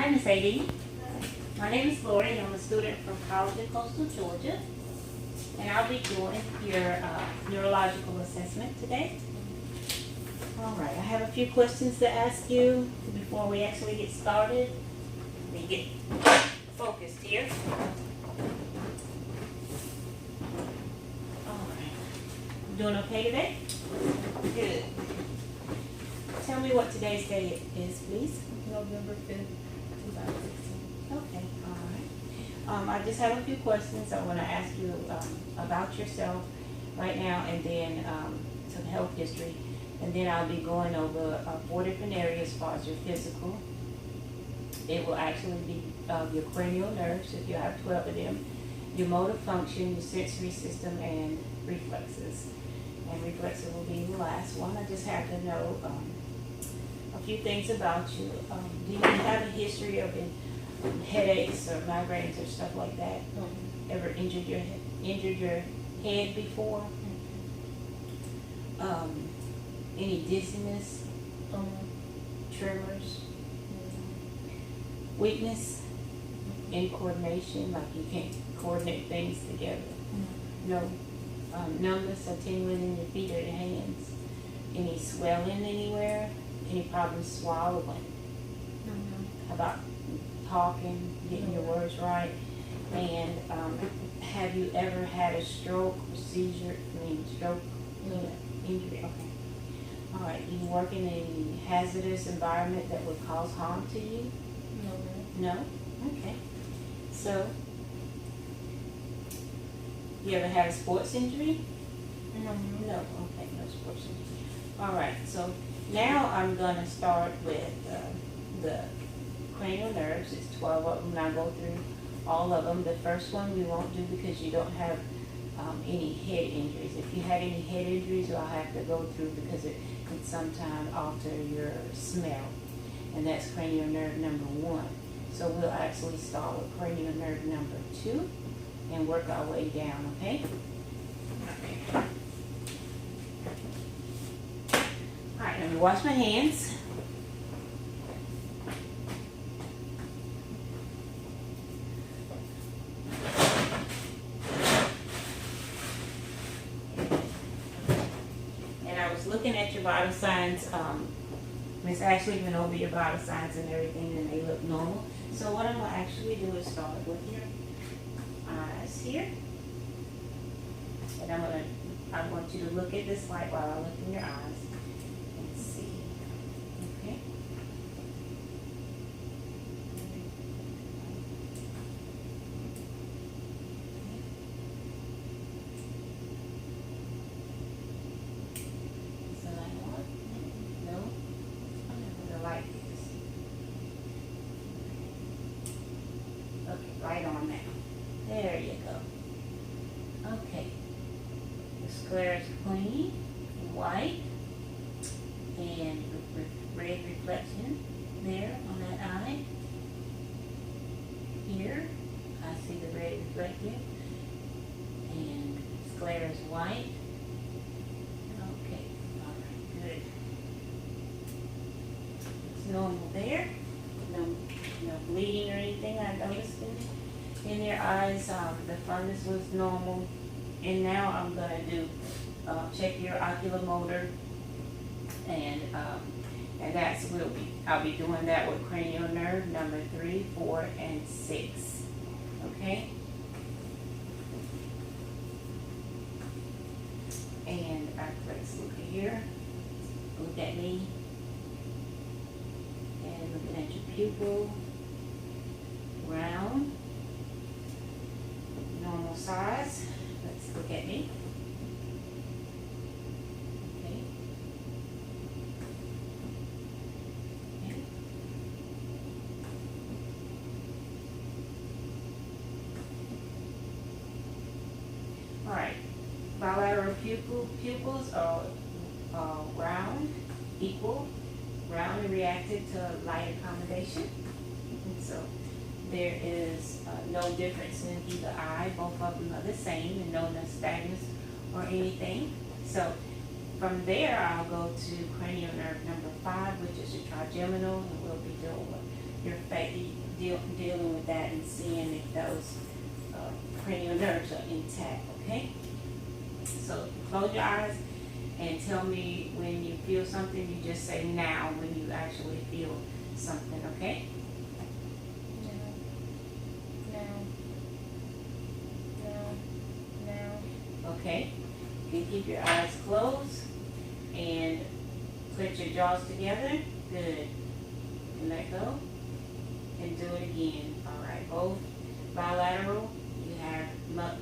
Hi, Miss A.D. My name is Lori, and I'm a student from College of Coastal Georgia, and I'll be doing your neurological assessment today. All right, I have a few questions to ask you before we actually get started. Let me get focused here. All right, doing okay today? Good. Tell me what today's date is, please. November 5th, 2016. Okay, all right. I just have a few questions I want to ask you about yourself right now, and then some health history, and then I'll be going over 4 different areas as far as your physical. It will actually be your cranial nerves, if you have 12 of them, your motor function, your sensory system, and reflexes. And reflexes will be the last one. I just have to know a few things about you. Do you have a history of headaches or migraines or stuff like that? Ever injured your head before? Any dizziness? Tremors? Weakness in coordination, like you can't coordinate things together? No. Numbness or tingling in your feet or your hands? Any swelling anywhere? Any problems swallowing? How about talking, getting your words right? And have you ever had a stroke or seizure? Stroke injury? Okay. All right. Do you work in a hazardous environment that would cause harm to you? No? Okay. So, you ever had a sports injury? No. Okay, no sports injury. All right. So now I'm going to start with the cranial nerves. It's 12 of them, and I'll go through all of them. The first one we won't do because you don't have any head injuries. If you had any head injuries, I'll have to go through because it can sometimes alter your smell. And that's cranial nerve number 1. So we'll actually start with cranial nerve number 2 and work our way down, okay? All right, let me wash my hands. And I was looking at your vital signs. Miss Ashley went over your vital signs and everything, and they look normal. So what I'm going to actually do is start with your eyes here. And I want you to look at this light while I look in your eyes and see. Okay? Is the light on? No? The light is. Okay, right on now. There you go. Okay. The square is clean, white, and red reflection there on that eye. Here, I see the red reflected, and sclera is white. Okay, all right, good. It's normal there. No bleeding or anything I noticed in your eyes. The fundus was normal. And now I'm going to do check your oculomotor, and that's I'll be doing that with cranial nerve number 3, 4, and 6. Okay. And let's look here. Look at me. And looking at your pupil. Round. Normal size. Let's look at me. Okay. Okay. All right. Bilateral pupils are round, equal, round and reactive to light accommodation. And so there is no difference in either eye. Both of them are the same, and no nystagmus or anything. So from there, I'll go to cranial nerve number 5, which is your trigeminal, and we'll be doing your face, dealing with that and seeing if those cranial nerves are intact, okay? So close your eyes and tell me when you feel something. You just say now when you actually feel something, okay? Now. Okay. You can keep your eyes closed and put your jaws together. Good. And let go. And do it again. All right. Both bilateral. You have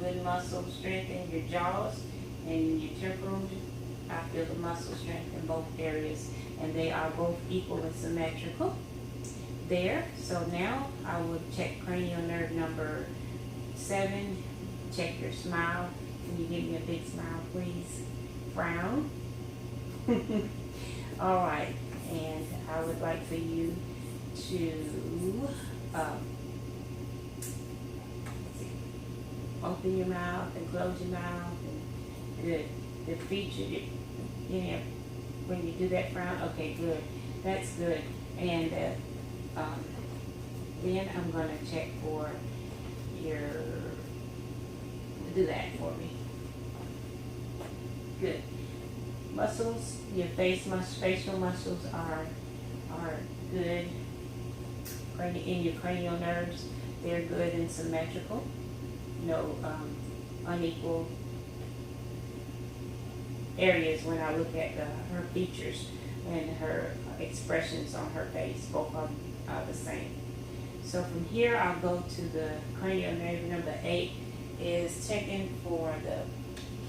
good muscle strength in your jaws and in your temporal. I feel the muscle strength in both areas, and they are both equal and symmetrical. There. So now I will check cranial nerve number 7. Check your smile. Can you give me a big smile, please? Frown. All right. And I would like for you to open your mouth and close your mouth. And good. The feature, when you do that frown, okay, good. That's good. And then I'm going to check for your, do that for me. Good. Muscles, your facial muscles are good. In your cranial nerves, they're good and symmetrical. No unequal areas when I look at her features and her expressions on her face. Both of them are the same. So from here, I'll go to the cranial nerve number 8 is checking for the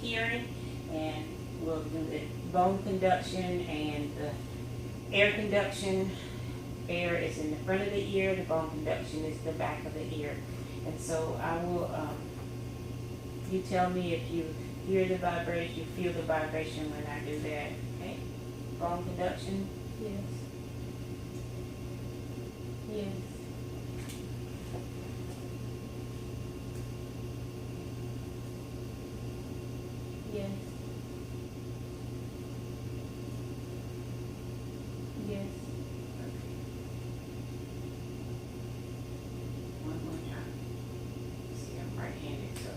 hearing, and we'll do the bone conduction and the air conduction. Air is in the front of the ear, the bone conduction is the back of the ear. And so I will, you tell me if you hear the vibration, you feel the vibration when I do that, okay? Bone conduction? Yes. Yes. Yes. Yes. One more time. See, I'm right-handed, so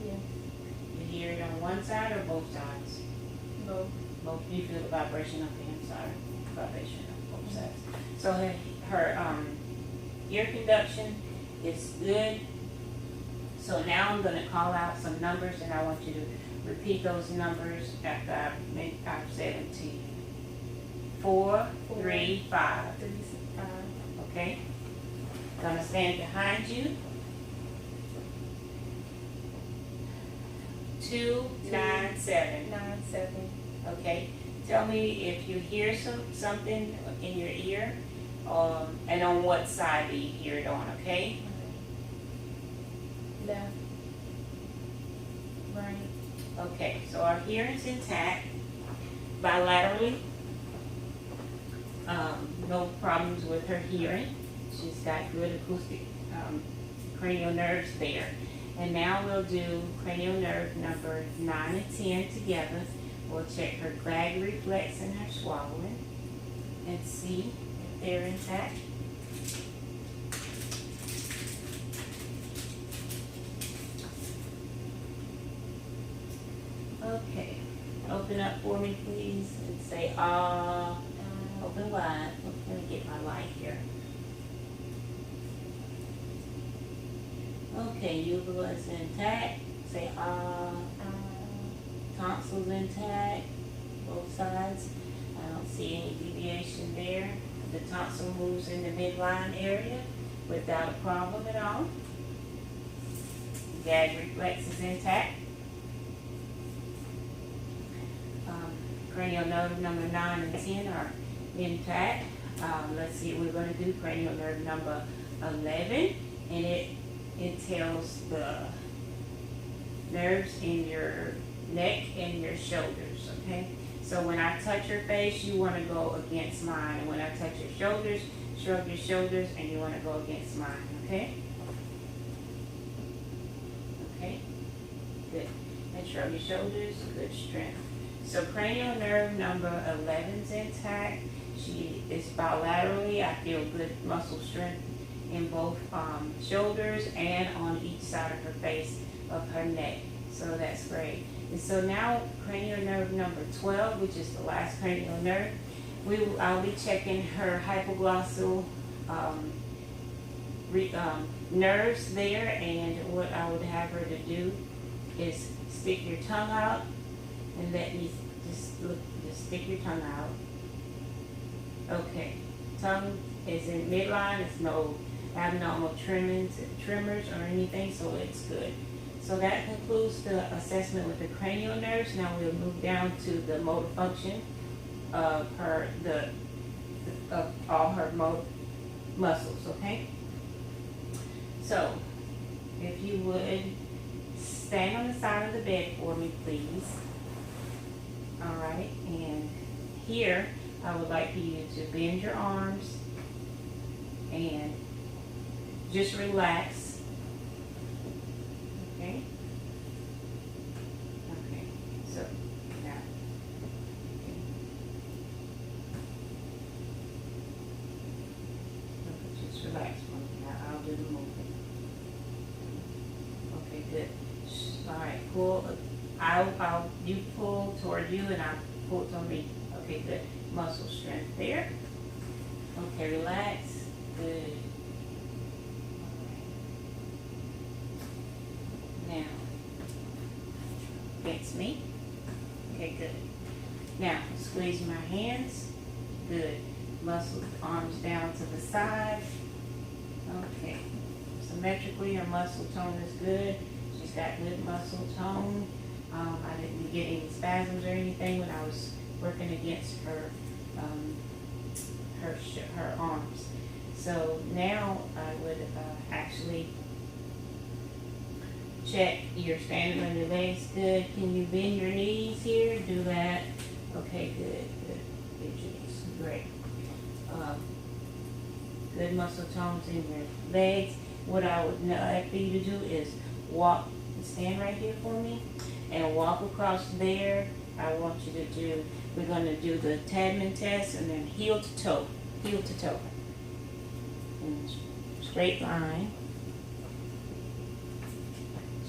Yes. you hear it on one side or both sides? Both. Both. You feel the vibration on the inside, vibration on both sides. So her ear conduction is good. So now I'm going to call out some numbers, and I want you to repeat those numbers after I've said them to you. 4, 3, 5. 3, 5. Okay? Gonna stand behind you. 2, 9, 7. 9, 7. Okay? Tell me if you hear something in your ear, and on what side do you hear it on, okay? Left. Right. Okay, so our hearing's intact bilaterally. No problems with her hearing. She's got good acoustic cranial nerves there. And now we'll do cranial nerve number 9 and 10 together. We'll check her gag reflex and her swallowing and see if they're intact. Okay, open up for me, please, and say ah. Open wide. Let me get my light here. Okay, uvula is intact. Say ah. Tonsils intact, both sides. I don't see any deviation there. The tonsil moves in the midline area without a problem at all. Gag reflex is intact. Cranial nerve number 9 and 10 are intact. Let's see, we're going to do cranial nerve number 11, and it entails the nerves in your neck and your shoulders, okay? So when I touch her face, you want to go against mine. And when I touch your shoulders, shrug your shoulders, and you want to go against mine, okay? Okay? Good. And shrug your shoulders, good strength. So cranial nerve number 11 is intact. She it's bilaterally. I feel good muscle strength in both shoulders and on each side of her face of her neck. So that's great. And so now cranial nerve number 12, which is the last cranial nerve. I'll be checking her hypoglossal nerves there, and what I would have her to do is stick your tongue out and let me just stick your tongue out. Okay, tongue is in midline. It's no abnormal tremors or anything, so it's good. So that concludes the assessment with the cranial nerves. Now we'll move down to the motor function of all her muscles. Okay. So if you would stand on the side of the bed for me, please. All right, and here I would like for you to bend your arms and just relax. Okay? Okay, so now. Okay. Okay, just relax for me. Now I'll do the movement. Okay, good. All right, pull. You pull toward you and I'll pull toward me. Okay, good. Muscle strength there. Okay, relax. Good. All right. Now, against me. Okay, good. Now, squeeze my hands. Good. Muscle, arms down to the side. Okay. Symmetrically, her muscle tone is good. She's got good muscle tone. I didn't get any spasms or anything when I was working against her her arms. So now I would actually check. You're standing on your legs. Good. Can you bend your knees here? Do that. Okay. Good. Good. Bend your knees. Great. Good muscle tones in your legs. What I would like for you to do is walk. Stand right here for me and walk across there. I want you to do, we're going to do the Tadman test and then heel to toe, in a straight line.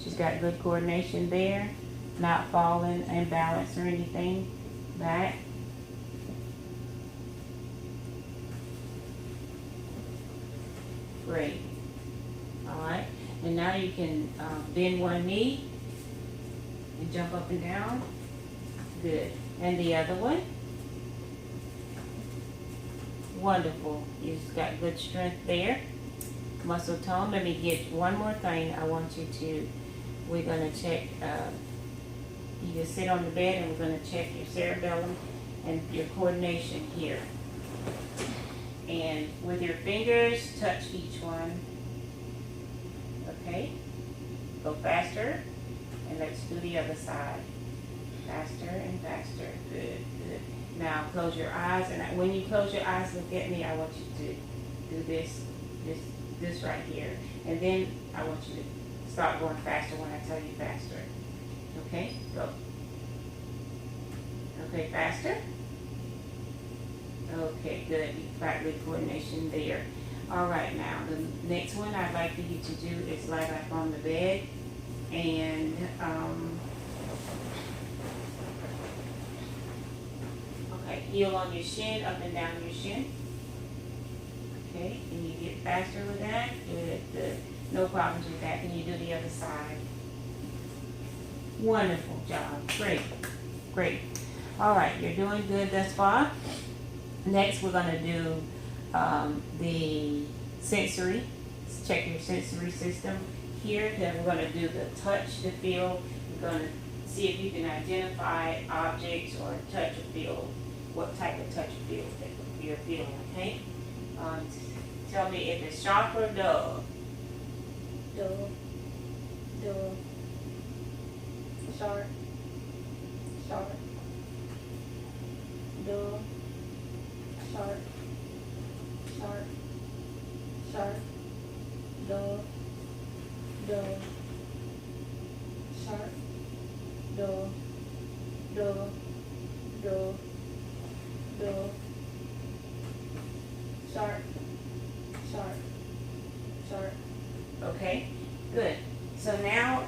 She's got good coordination there, not falling imbalanced or anything. Back. Great. All right. And now you can bend one knee and jump up and down. Good. And the other one. Wonderful. You've got good strength there. Muscle tone. Let me get one more thing. I want you to, we're going to check, you just sit on the bed and we're going to check your cerebellum and your coordination here. And with your fingers, touch each one. Okay, go faster, and let's do the other side. Faster and faster. Good, good. Now close your eyes, and when you close your eyes, look at me. I want you to do this right here, and then I want you to start going faster when I tell you faster. Okay, go. Okay, faster. Okay, good. You've got good coordination there. All right, now the next one I'd like for you to do is lie back on the bed and okay, heel on your shin, up and down your shin. Okay, can you get faster with that? Good, good. No problems with that. Can you do the other side? Wonderful job. Great, great. All right, you're doing good thus far. Next, we're going to do the sensory. Let's check your sensory system here. Then we're going to do the touch, the feel. We're going to see if you can identify objects or touch or feel, what type of touch or feel that you're feeling, okay? Tell me if it's sharp or dull. Dull. Dull. Sharp. Sharp. Dull. Sharp. Sharp. Sharp. Dull. Dull. Sharp. Dull. Dull. Dull. Dull. sharp, sharp, sharp. Okay, good. So now,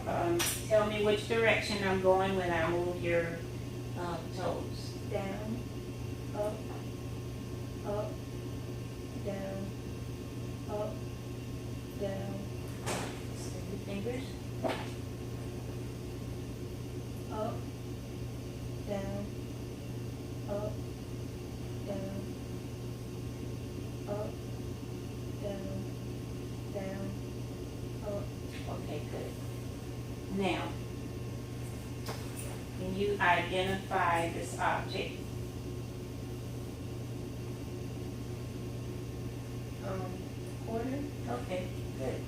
tell me which direction I'm going when I move your toes. Down, up, up, down, up, down, Stick your fingers. up, down, up, down, up, down, down, up. Okay, good. Now, can you identify this object? Quarter, Okay, good.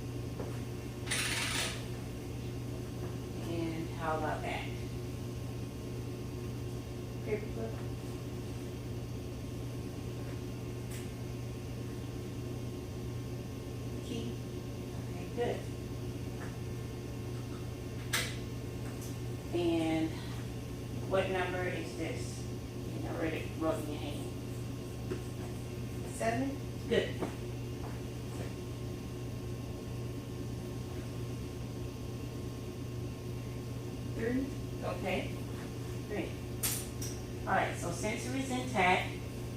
And how about that? paperclip, key, Okay, good. And what number is this? You already wrote in your hand. 7, Good. three, Okay, great. All right, so sensory's intact,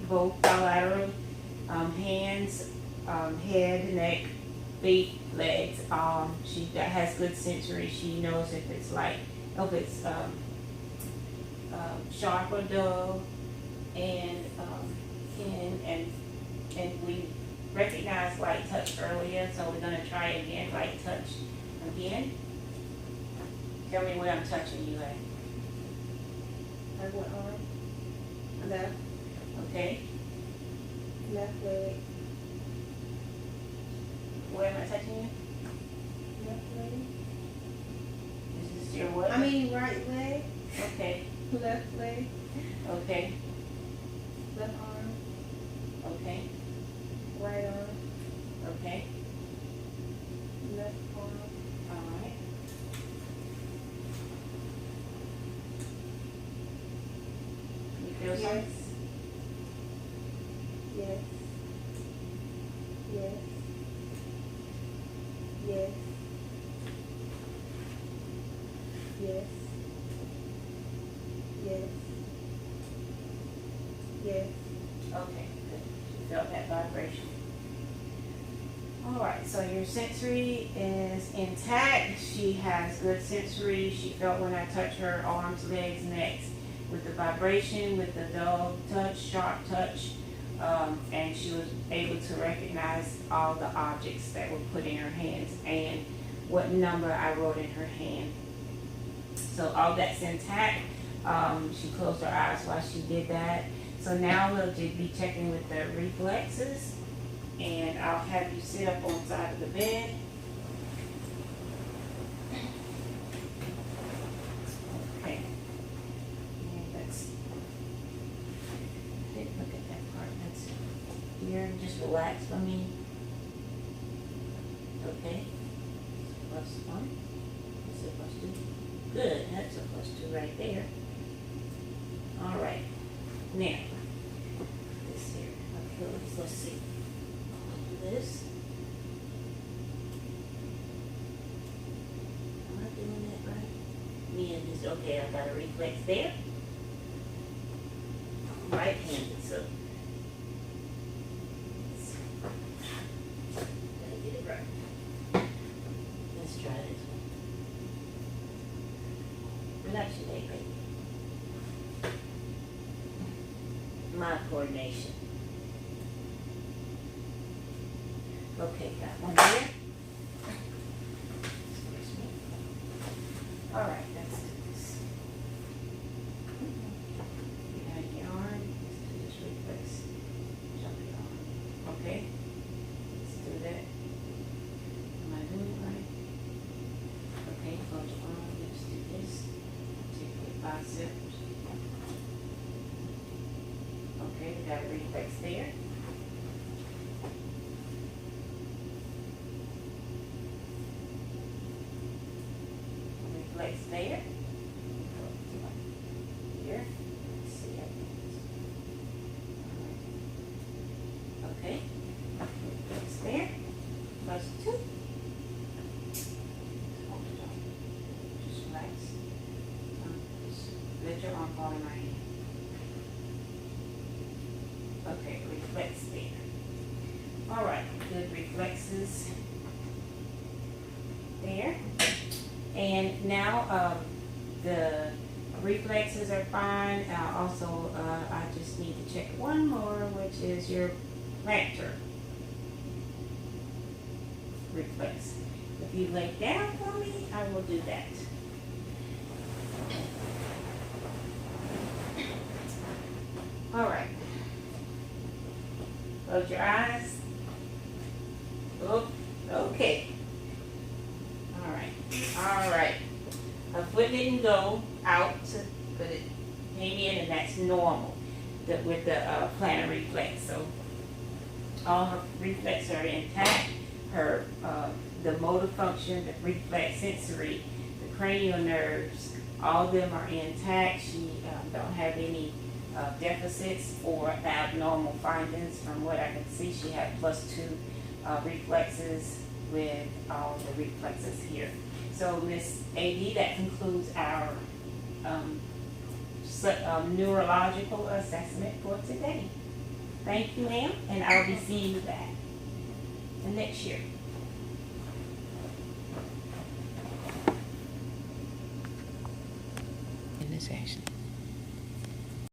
both bilateral, hands, head, neck, feet, legs. Has good sensory. She knows if it's sharp or dull, and we recognized light touch earlier, so we're gonna try again, light touch again. Tell me where I'm touching you at. like one arm, left, Okay, left leg, where am I touching you? left leg. Is this your what? I mean right leg, Okay, left leg, okay, left arm, okay, right arm, okay, left arm, all right. You feel yes, something? yes, yes, yes, yes, yes, yes. Okay, good. You felt that vibration. All right, so your sensory is intact. She has good sensory. She felt when I touched her arms, legs, necks, with the vibration, with the dull touch, sharp touch, and she was able to recognize all the objects that were put in her hands and what number I wrote in her hand. So all that's intact. She closed her eyes while she did that. So now we'll just be checking with the reflexes, and I'll have you sit up on the side of the bed. Okay. And let's look at that part. That's here. Just relax for me. Okay. +1. Is it +2? Good. That's a +2 right there. All right. Now, this here. Okay, let's see. Do this. Am I doing that right? Me and this. Okay, I got a reflex there. Right-handed, so. Gotta get it right. Let's try this one. Relax your leg, baby. My coordination. Okay, got one there. Excuse me. All right, let's do this. Behind your arm, let's do this reflex. Jump your arm. Okay, let's do that. Am I doing it right? Okay, hold your arm, let's do this. Take your biceps. Okay, we got a reflex there. Reflex there. Here. Let's see. Okay. your arm ball in my hand. Okay, reflex there. All right, good reflexes there. And now the reflexes are fine. Also, I just need to check one more, which is your plantar reflex. If you lay down for me, I will do that. All right. Close your eyes. Oh, okay. All right. All right. Her foot didn't go out, but it came in, and that's normal with the plantar reflex. So all her reflexes are intact. Her the motor function, the reflex sensory, the cranial nerves, all of them are intact. She don't have any deficits or abnormal findings. From what I can see, she had +2 reflexes with all the reflexes here. So Miss AD, that concludes our neurological assessment for today. Thank you, ma'am, and I'll be seeing you back next year. In this action.